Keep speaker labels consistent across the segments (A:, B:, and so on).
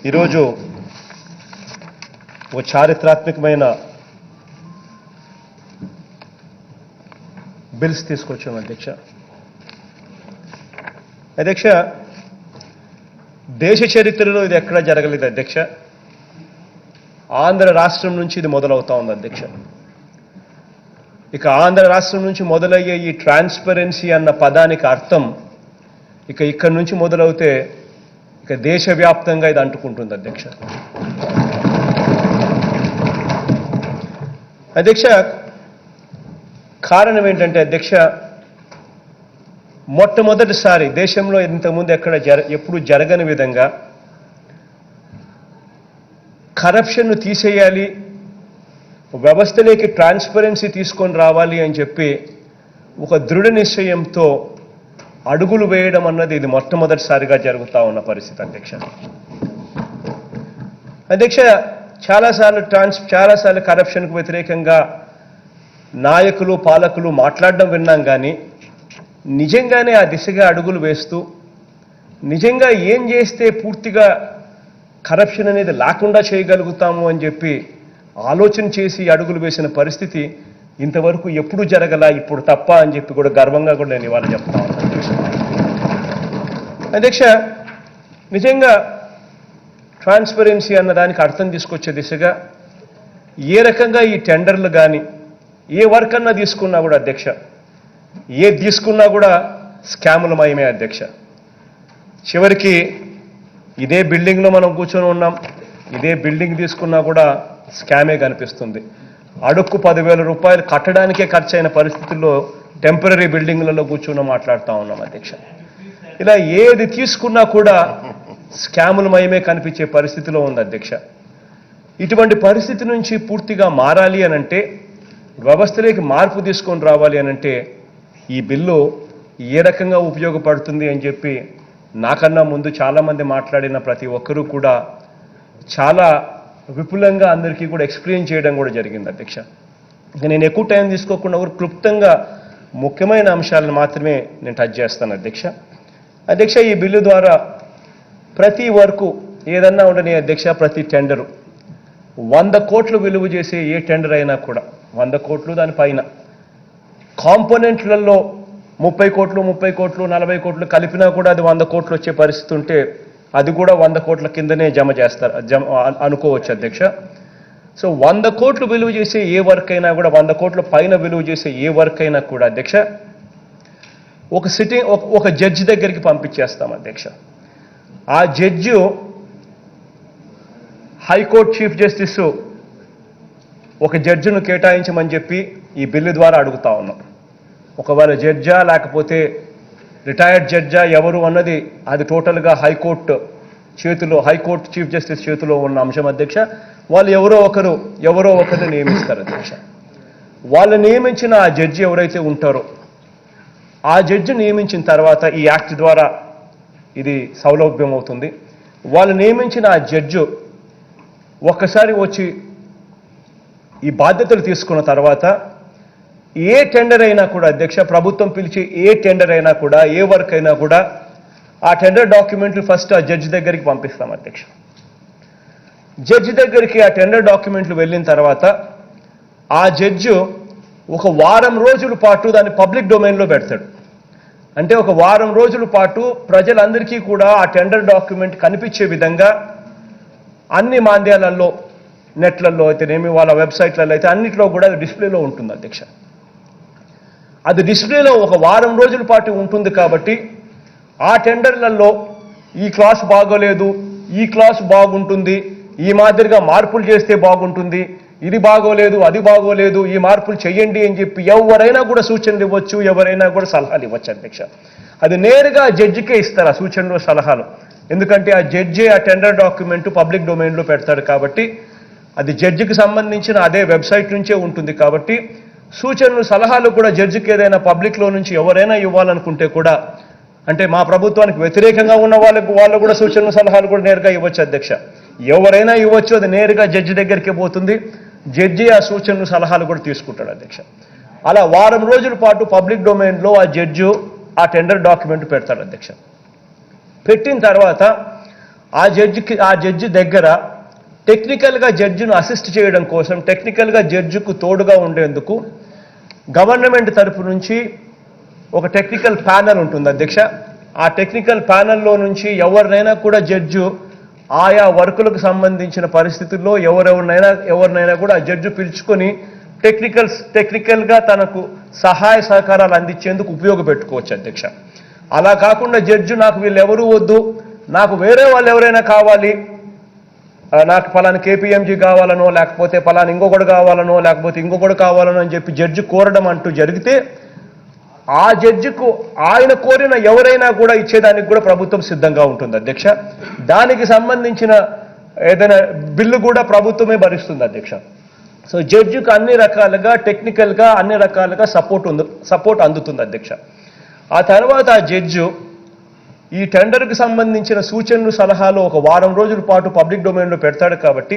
A: ఈరోజు ఒక చారిత్రాత్మకమైన బిల్స్ తీసుకొచ్చాం అధ్యక్ష. దేశ చరిత్రలో ఇది ఎక్కడా జరగలేదు అధ్యక్ష. ఆంధ్ర రాష్ట్రం నుంచి ఇది మొదలవుతా ఉంది అధ్యక్ష. ఇక ఆంధ్ర రాష్ట్రం నుంచి మొదలయ్యే ఈ ట్రాన్స్పరెన్సీ అన్న పదానికి అర్థం ఇక్కడి నుంచి మొదలవుతే ఇక దేశవ్యాప్తంగా ఇది అంటుకుంటుంది అధ్యక్ష. అధ్యక్ష, కారణం ఏంటంటే అధ్యక్ష, మొట్టమొదటిసారి దేశంలో ఇంతకుముందు ఎప్పుడు జరగని విధంగా కరప్షన్ను తీసేయాలి, వ్యవస్థలోకి ట్రాన్స్పరెన్సీ తీసుకొని రావాలి అని చెప్పి ఒక దృఢ నిశ్చయంతో అడుగులు వేయడం అన్నది ఇది మొట్టమొదటిసారిగా జరుగుతూ ఉన్న పరిస్థితి అధ్యక్ష. అధ్యక్ష, చాలాసార్లు కరప్షన్కు వ్యతిరేకంగా నాయకులు పాలకులు మాట్లాడడం విన్నాం, కానీ నిజంగానే ఆ దిశగా అడుగులు వేస్తూ నిజంగా ఏం చేస్తే పూర్తిగా కరప్షన్ అనేది లేకుండా చేయగలుగుతాము అని చెప్పి ఆలోచన చేసి అడుగులు వేసిన పరిస్థితి ఇంతవరకు ఎప్పుడు జరగలా, ఇప్పుడు తప్ప అని చెప్పి కూడా గర్వంగా కూడా నేను ఇవాళ చెప్తా ఉన్నాను అధ్యక్ష. అధ్యక్ష, నిజంగా ట్రాన్స్పరెన్సీ అన్న దానికి అర్థం తీసుకొచ్చే దిశగా ఏ రకంగా ఈ టెండర్లు కానీ ఏ వర్క్ అన్నా తీసుకున్నా కూడా అధ్యక్ష, ఏది తీసుకున్నా కూడా స్కాములమయమే అధ్యక్ష. చివరికి ఇదే బిల్డింగ్లో మనం కూర్చొని ఉన్నాం, ఇదే బిల్డింగ్ తీసుకున్నా కూడా స్కామే కనిపిస్తుంది. అడుక్కు 10,000 రూపాయలు కట్టడానికే ఖర్చు అయిన పరిస్థితుల్లో టెంపరీ బిల్డింగ్లలో కూర్చుని మాట్లాడుతూ ఉన్నాం అధ్యక్ష. ఇలా ఏది తీసుకున్నా కూడా స్కాములమయమే కనిపించే పరిస్థితిలో ఉంది అధ్యక్ష. ఇటువంటి పరిస్థితి నుంచి పూర్తిగా మారాలి అనంటే, వ్యవస్థలోకి మార్పు తీసుకొని రావాలి అనంటే ఈ బిల్లు ఏ రకంగా ఉపయోగపడుతుంది అని చెప్పి నాకన్నా ముందు చాలామంది మాట్లాడిన ప్రతి ఒక్కరూ కూడా చాలా విపులంగా అందరికీ కూడా ఎక్స్ప్లెయిన్ చేయడం కూడా జరిగింది అధ్యక్ష. నేను ఎక్కువ టైం తీసుకోకుండా క్లుప్తంగా ముఖ్యమైన అంశాలను మాత్రమే నేను టచ్ చేస్తాను అధ్యక్ష. అధ్యక్ష, ఈ బిల్లు ద్వారా ప్రతి వర్కు ఏదన్నా ఉండని అధ్యక్ష, ప్రతి టెండరు 100 కోట్లు విలువ చేసే ఏ టెండర్ అయినా కూడా 100 కోట్లు దానిపైన కాంపోనెంట్లలో 30 కోట్లు 40 కోట్లు కలిపినా కూడా అది 100 కోట్లు వచ్చే పరిస్థితి ఉంటే అది కూడా 100 కోట్ల కిందనే జమ అనుకోవచ్చు అధ్యక్ష. సో 100 కోట్లు విలువ చేసే ఏ వర్క్ అయినా కూడా, 100 కోట్ల పైన విలువ చేసే ఏ వర్క్ అయినా కూడా అధ్యక్ష ఒక జడ్జి దగ్గరికి పంపించేస్తాం అధ్యక్ష. ఆ జడ్జి హైకోర్టు చీఫ్ జస్టిస్ ఒక జడ్జిను కేటాయించమని చెప్పి ఈ బిల్లు ద్వారా అడుగుతా ఉన్నాం. ఒకవేళ జడ్జా లేకపోతే రిటైర్డ్ జడ్జా ఎవరు అన్నది అది టోటల్గా హైకోర్టు చీఫ్ జస్టిస్ చేతిలో ఉన్న అంశం అధ్యక్ష. వాళ్ళు ఎవరో ఒకరిని నియమిస్తారు అధ్యక్ష. వాళ్ళు నియమించిన ఆ జడ్జి ఎవరైతే ఉంటారో ఆ జడ్జి నియమించిన తర్వాత ఈ యాక్ట్ ద్వారా ఇది సౌలభ్యం అవుతుంది. వాళ్ళు నియమించిన ఆ జడ్జి ఒక్కసారి వచ్చి ఈ బాధ్యతలు తీసుకున్న తర్వాత ఏ టెండర్ అయినా కూడా అధ్యక్ష, ప్రభుత్వం పిలిచి ఏ టెండర్ అయినా కూడా, ఏ వర్క్ అయినా కూడా ఆ టెండర్ డాక్యుమెంట్లు ఫస్ట్ ఆ జడ్జి దగ్గరికి పంపిస్తాం అధ్యక్ష. జడ్జి దగ్గరికి ఆ టెండర్ డాక్యుమెంట్లు వెళ్ళిన తర్వాత ఆ జడ్జి ఒక వారం రోజుల పాటు దాన్ని పబ్లిక్ డొమైన్లో పెడతాడు. అంటే ఒక వారం రోజుల పాటు ప్రజలందరికీ కూడా ఆ టెండర్ డాక్యుమెంట్ కనిపించే విధంగా అన్ని మాధ్యమాలలో, నెట్లలో అయితేనేమి, వాళ్ళ వెబ్సైట్లలో అయితే అన్నిట్లో కూడా డిస్ప్లేలో ఉంటుంది అధ్యక్ష. అది డిస్ప్లేలో ఒక వారం రోజుల పాటు ఉంటుంది కాబట్టి ఆ టెండర్లలో ఈ క్లాస్ బాగోలేదు, ఈ క్లాస్ బాగుంటుంది, ఈ మాదిరిగా మార్పులు చేస్తే బాగుంటుంది, ఇది బాగోలేదు, అది బాగోలేదు, ఈ మార్పులు చెయ్యండి అని చెప్పి ఎవరైనా కూడా సూచనలు ఇవ్వచ్చు, ఎవరైనా కూడా సలహాలు ఇవ్వచ్చు అధ్యక్ష. అది నేరుగా జడ్జికే ఇస్తారు ఆ సూచనలు సలహాలు. ఎందుకంటే ఆ జడ్జి ఆ టెండర్ డాక్యుమెంట్ పబ్లిక్ డొమైన్లో పెడతాడు కాబట్టి అది జడ్జికి సంబంధించిన అదే వెబ్సైట్ నుంచే ఉంటుంది కాబట్టి సూచనలు సలహాలు కూడా జడ్జికి ఏదైనా పబ్లిక్లో నుంచి ఎవరైనా ఇవ్వాలనుకుంటే కూడా, అంటే మా ప్రభుత్వానికి వ్యతిరేకంగా ఉన్న వాళ్ళు కూడా సూచనలు సలహాలు కూడా నేరుగా ఇవ్వచ్చు అధ్యక్ష. ఎవరైనా ఇవ్వచ్చు, అది నేరుగా జడ్జి దగ్గరికి పోతుంది. జడ్జి ఆ సూచనలు సలహాలు కూడా తీసుకుంటాడు అధ్యక్ష. అలా వారం రోజుల పాటు పబ్లిక్ డొమైన్లో ఆ జడ్జి ఆ టెండర్ డాక్యుమెంట్ పెడతాడు అధ్యక్ష. పెట్టిన తర్వాత ఆ జడ్జి దగ్గర టెక్నికల్గా జడ్జిను అసిస్ట్ చేయడం కోసం, టెక్నికల్గా జడ్జికు తోడుగా ఉండేందుకు గవర్నమెంట్ తరపు నుంచి ఒక టెక్నికల్ ప్యానెల్ ఉంటుంది అధ్యక్ష. ఆ టెక్నికల్ ప్యానెల్లో నుంచి ఎవరినైనా కూడా జడ్జు ఆయా వర్కులకు సంబంధించిన పరిస్థితుల్లో ఎవరినైనా కూడా ఆ జడ్జి పిలుచుకొని టెక్నికల్గా తనకు సహాయ సహకారాలు అందించేందుకు ఉపయోగపెట్టుకోవచ్చు అధ్యక్ష. అలా కాకుండా జడ్జి నాకు వీళ్ళెవరూ వద్దు, నాకు వేరే వాళ్ళు ఎవరైనా కావాలి, నాకు పలానా కేపీఎంజీ కావాలనో, లేకపోతే పలానా ఇంకొకటి కావాలనో, లేకపోతే ఇంకొకటి కావాలనో అని చెప్పి జడ్జి కోరడం అంటూ జరిగితే ఆ జడ్జికు ఆయన కోరిన ఎవరైనా కూడా ఇచ్చేదానికి కూడా ప్రభుత్వం సిద్ధంగా ఉంటుంది అధ్యక్ష. దానికి సంబంధించిన ఏదైనా బిల్లు కూడా ప్రభుత్వమే భరిస్తుంది అధ్యక్ష. సో జడ్జికి అన్ని రకాలుగా టెక్నికల్గా అన్ని రకాలుగా సపోర్ట్ అందుతుంది అధ్యక్ష. ఆ తర్వాత ఆ జడ్జు ఈ టెండర్కి సంబంధించిన సూచనలు సలహాలు ఒక వారం రోజుల పాటు పబ్లిక్ డొమైన్లో పెడతాడు కాబట్టి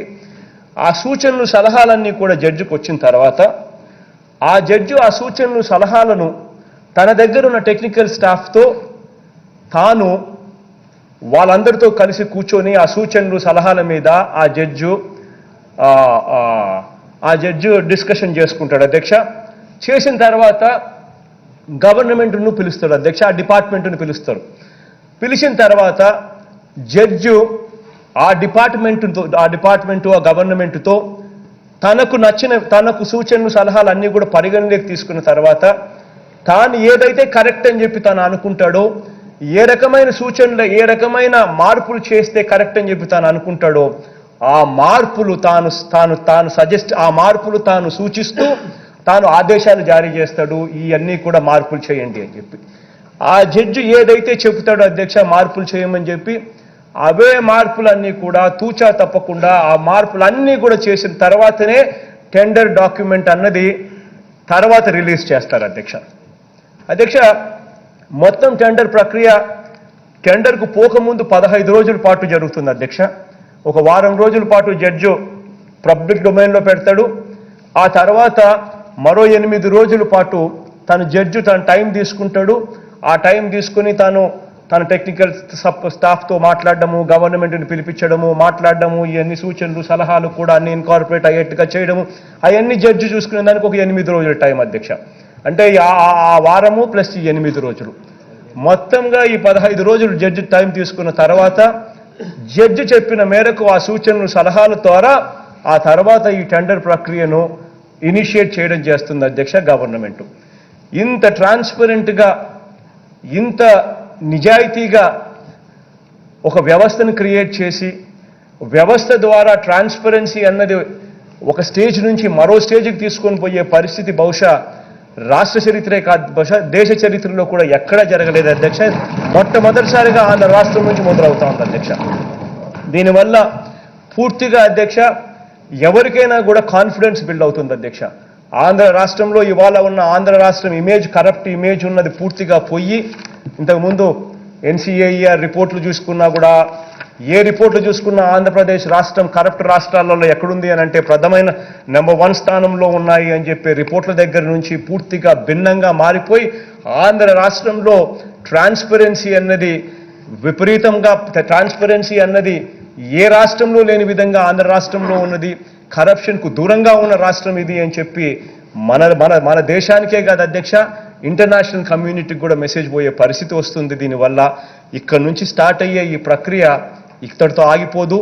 A: ఆ సూచనలు సలహాలన్నీ కూడా జడ్జికి వచ్చిన తర్వాత ఆ జడ్జి ఆ సూచనలు సలహాలను తన దగ్గర ఉన్న టెక్నికల్ స్టాఫ్తో తాను వాళ్ళందరితో కలిసి కూర్చొని ఆ సూచనలు సలహాల మీద ఆ జడ్జి డిస్కషన్ చేసుకుంటాడు అధ్యక్ష. చేసిన తర్వాత గవర్నమెంట్ను పిలుస్తాడు అధ్యక్ష, ఆ డిపార్ట్మెంట్ను పిలుస్తారు. పిలిచిన తర్వాత జడ్జు ఆ డిపార్ట్మెంటు ఆ గవర్నమెంటుతో తనకు సూచనలు సలహాలు అన్నీ కూడా పరిగణలోకి తీసుకున్న తర్వాత తాను ఏదైతే కరెక్ట్ అని చెప్పి తాను అనుకుంటాడో, ఏ రకమైన సూచనలు ఏ రకమైన మార్పులు చేస్తే కరెక్ట్ అని చెప్పి తాను అనుకుంటాడో ఆ మార్పులు తాను సూచిస్తూ తాను ఆదేశాలు జారీ చేస్తాడు. ఇవన్నీ కూడా మార్పులు చేయండి అని చెప్పి ఆ జడ్జి ఏదైతే చెబుతాడో అధ్యక్ష మార్పులు చేయమని చెప్పి అవే మార్పులన్నీ కూడా తూచా తప్పకుండా ఆ మార్పులన్నీ కూడా చేసిన తర్వాతనే టెండర్ డాక్యుమెంట్ అన్నది తర్వాత రిలీజ్ చేస్తారు అధ్యక్ష. మొత్తం టెండర్ ప్రక్రియ టెండర్కు పోకముందు 15 రోజుల పాటు జరుగుతుంది అధ్యక్ష. ఒక వారం రోజుల పాటు జడ్జు పబ్లిక్ డొమైన్లో పెడతాడు. ఆ తర్వాత మరో 8 రోజుల పాటు జడ్జు తన టైం తీసుకుంటాడు. ఆ టైం తీసుకుని తన టెక్నికల్ స్టాఫ్తో మాట్లాడడము, గవర్నమెంట్ని పిలిపించడము, మాట్లాడడము, ఇవన్నీ సూచనలు సలహాలు కూడా అన్ని ఇన్కార్పొరేట్ అయ్యేట్టుగా చేయడము, అవన్నీ జడ్జి చూసుకునే దానికి ఒక 8 రోజుల టైం అధ్యక్ష. అంటే ఆ వారము ప్లస్ ఈ 8 రోజులు మొత్తంగా ఈ 15 రోజులు జడ్జి టైం తీసుకున్న తర్వాత జడ్జి చెప్పిన మేరకు ఆ సూచనలు సలహాల ద్వారా ఆ తర్వాత ఈ టెండర్ ప్రక్రియను ఇనిషియేట్ చేయడం చేస్తుంది అధ్యక్ష గవర్నమెంట్. ఇంత ట్రాన్స్పరెంట్గా ఇంత నిజాయితీగా ఒక వ్యవస్థను క్రియేట్ చేసి వ్యవస్థ ద్వారా ట్రాన్స్పరెన్సీ అన్నది ఒక స్టేజ్ నుంచి మరో స్టేజ్కి తీసుకొని పోయే పరిస్థితి బహుశా రాష్ట్ర చరిత్రే కాదు, బహుశా దేశ చరిత్రలో కూడా ఎక్కడా జరగలేదు అధ్యక్ష. మొట్టమొదటిసారిగా ఆంధ్ర రాష్ట్రం నుంచి మొదలవుతా ఉంది అధ్యక్ష. దీనివల్ల పూర్తిగా అధ్యక్ష ఎవరికైనా కూడా కాన్ఫిడెన్స్ బిల్డ్ అవుతుంది అధ్యక్ష. ఆంధ్ర రాష్ట్రంలో ఇవాళ ఉన్న ఆంధ్ర రాష్ట్రం ఇమేజ్, కరప్ట్ ఇమేజ్ ఉన్నది పూర్తిగా పోయి, ఇంతకుముందు NCAER రిపోర్ట్లు చూసుకున్నా కూడా ఏ రిపోర్ట్లు చూసుకున్నా ఆంధ్రప్రదేశ్ రాష్ట్రం కరప్ట్ రాష్ట్రాలలో ఎక్కడుంది అని అంటే ప్రథమైన నెంబర్ 1 స్థానంలో ఉన్నాయి అని చెప్పే రిపోర్ట్ల దగ్గర నుంచి పూర్తిగా భిన్నంగా మారిపోయి ఆంధ్ర రాష్ట్రంలో ట్రాన్స్పరెన్సీ అన్నది విపరీతంగా, ట్రాన్స్పరెన్సీ అన్నది ఏ రాష్ట్రంలో లేని విధంగా ఆంధ్ర రాష్ట్రంలో ఉన్నది. కరప్షన్కు దూరంగా ఉన్న రాష్ట్రం ఇది అని చెప్పి మన దేశానికే కాదు అధ్యక్ష, ఇంటర్నేషనల్ కమ్యూనిటీకి కూడా మెసేజ్ పోయే పరిస్థితి వస్తుంది. దీనివల్ల ఇక్కడ నుంచి స్టార్ట్ అయ్యే ఈ ప్రక్రియ ఇక్కడితో ఆగిపోదు.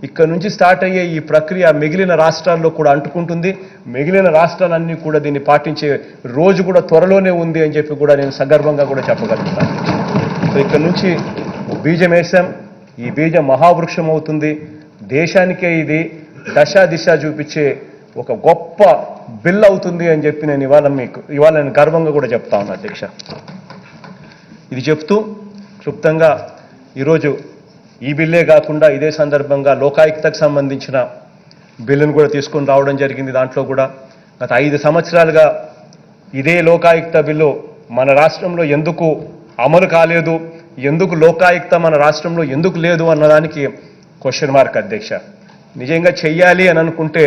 A: ఇక్కడ నుంచి స్టార్ట్ అయ్యే ఈ ప్రక్రియ మిగిలిన రాష్ట్రాల్లో కూడా అంటుకుంటుంది. మిగిలిన రాష్ట్రాలన్నీ కూడా దీన్ని పాటించే రోజు కూడా త్వరలోనే ఉంది అని చెప్పి కూడా నేను సగర్వంగా కూడా చెప్పగలుగుతాను. సో ఇక్కడ నుంచి బీజం వేసాం, ఈ బీజం మహావృక్షం అవుతుంది. దేశానికే ఇది దిశ చూపించే ఒక గొప్ప బిల్ అవుతుంది అని చెప్పి నేను ఇవాళ నేను గర్వంగా కూడా చెప్తా ఉన్నా అధ్యక్ష. ఇది చెప్తూ క్లుప్తంగా ఈరోజు ఈ బిల్లే కాకుండా ఇదే సందర్భంగా లోకాయుక్తకు సంబంధించిన బిల్లును కూడా తీసుకొని రావడం జరిగింది. దాంట్లో కూడా గత 5 సంవత్సరాలుగా ఇదే లోకాయుక్త బిల్లు మన రాష్ట్రంలో ఎందుకు అమలు కాలేదు, ఎందుకు లోకాయుక్త మన రాష్ట్రంలో ఎందుకు లేదు అన్నదానికి క్వశ్చన్ మార్క్ అధ్యక్ష. నిజంగా చెయ్యాలి అని అనుకుంటే,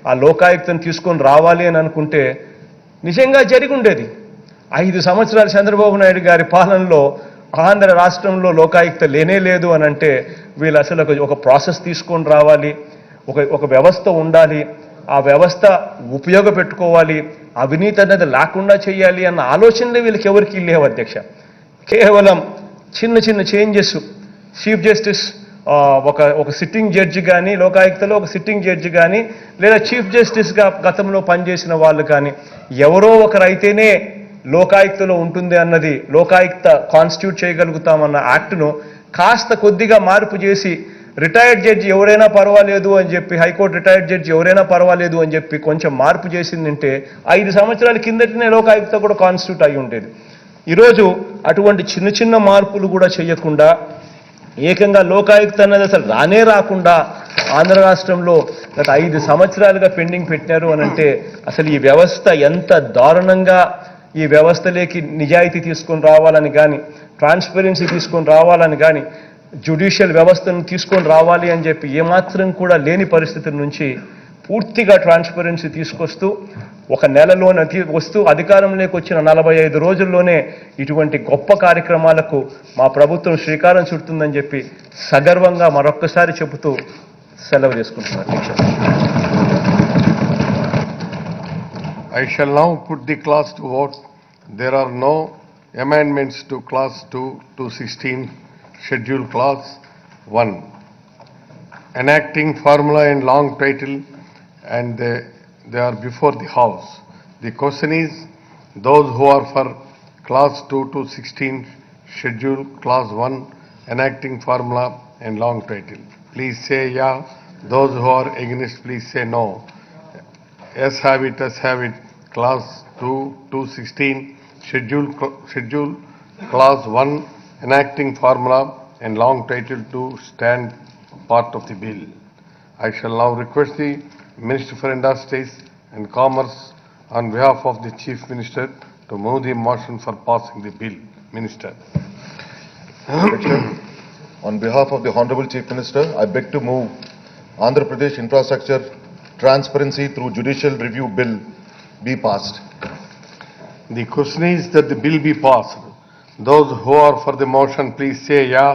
A: ఆ లోకాయుక్తను తీసుకొని రావాలి అని అనుకుంటే నిజంగా జరిగి ఉండేది. 5 సంవత్సరాలు చంద్రబాబు నాయుడు గారి పాలనలో ఆంధ్ర రాష్ట్రంలో లోకాయుక్త లేనే లేదు అని అంటే వీళ్ళు అసలు ఒక ప్రాసెస్ తీసుకొని రావాలి, ఒక వ్యవస్థ ఉండాలి, ఆ వ్యవస్థ ఉపయోగపెట్టుకోవాలి, అవినీతి అనేది లేకుండా చేయాలి అన్న ఆలోచనలే వీళ్ళకి ఎవరికి లేవు అధ్యక్ష. కేవలం చిన్న చిన్న చేంజెస్, చీఫ్ జస్టిస్ ఒక సిట్టింగ్ జడ్జి కానీ, లోకాయుక్తలో ఒక సిట్టింగ్ జడ్జి కానీ, లేదా చీఫ్ జస్టిస్గా గతంలో పనిచేసిన వాళ్ళు కానీ ఎవరో ఒకరైతేనే లోకాయుక్తలో ఉంటుంది అన్నది, లోకాయుక్త కాన్స్టిట్యూట్ చేయగలుగుతామన్న యాక్ట్ను కాస్త కొద్దిగా మార్పు చేసి రిటైర్డ్ జడ్జి ఎవరైనా పర్వాలేదు అని చెప్పి, హైకోర్టు రిటైర్డ్ జడ్జి ఎవరైనా పర్వాలేదు అని చెప్పి కొంచెం మార్పు చేసిందంటే 5 సంవత్సరాల కిందటనే లోకాయుక్త కూడా కాన్స్టిట్యూట్ అయి ఉండేది. ఈరోజు అటువంటి చిన్న చిన్న మార్పులు కూడా చేయకుండా ఏకంగా లోకాయుక్త అన్నది అసలు రానే రాకుండా ఆంధ్ర రాష్ట్రంలో గత 5 సంవత్సరాలుగా పెండింగ్ పెట్టినారు అని అంటే అసలు ఈ వ్యవస్థ ఎంత దారుణంగా ఈ వ్యవస్థలోకి నిజాయితీ తీసుకొని రావాలని కానీ, ట్రాన్స్పరెన్సీ తీసుకొని రావాలని కానీ, జ్యుడిషియల్ వ్యవస్థను తీసుకొని రావాలి అని చెప్పి ఏమాత్రం కూడా లేని పరిస్థితుల నుంచి పూర్తిగా ట్రాన్స్పరెన్సీ తీసుకొస్తూ ఒక నెలలోనే వస్తూ అధికారంలోకి వచ్చిన 45 రోజుల్లోనే ఇటువంటి గొప్ప కార్యక్రమాలకు మా ప్రభుత్వం శ్రీకారం చుడుతుందని చెప్పి సగర్వంగా మరొక్కసారి చెబుతూ సెలవు తీసుకుంటున్నాను అధ్యక్ష.
B: I shall now put the clause to vote. There are no amendments to clause 2 to 16 schedule clause 1. Enacting formula and long title, and they are before the House. The question is, those who are for clause 2 to 16 schedule clause 1 enacting formula and long title, please say yeah. Those who are against, please say no. Yes have it, as have it. Clause 2 to 16 schedule clause 1 enacting formula and long title to stand part of the bill. I shall now request the Minister for Industries and Commerce on behalf of the Chief Minister to move the motion for passing the bill. Minister.
C: On behalf of the Honorable Chief Minister, I beg to move Andhra Pradesh Infrastructure Transparency through Judicial Review Bill be passed.
B: The question is that the bill be passed. Those who are for the motion, please say yeah.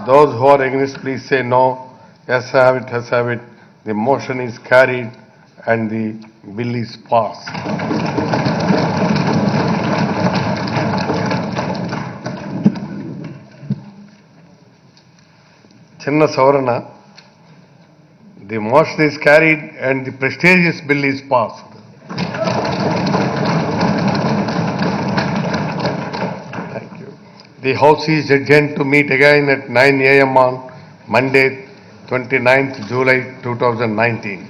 B: Those who are against, please say no. Yes have it, yes have it. The motion is carried and the bill is passed. Chinna Savarana, the motion is carried and the prestigious bill is passed. Thank you. The House is adjourned to meet again at 9 a.m. on Monday, 29th July 2019.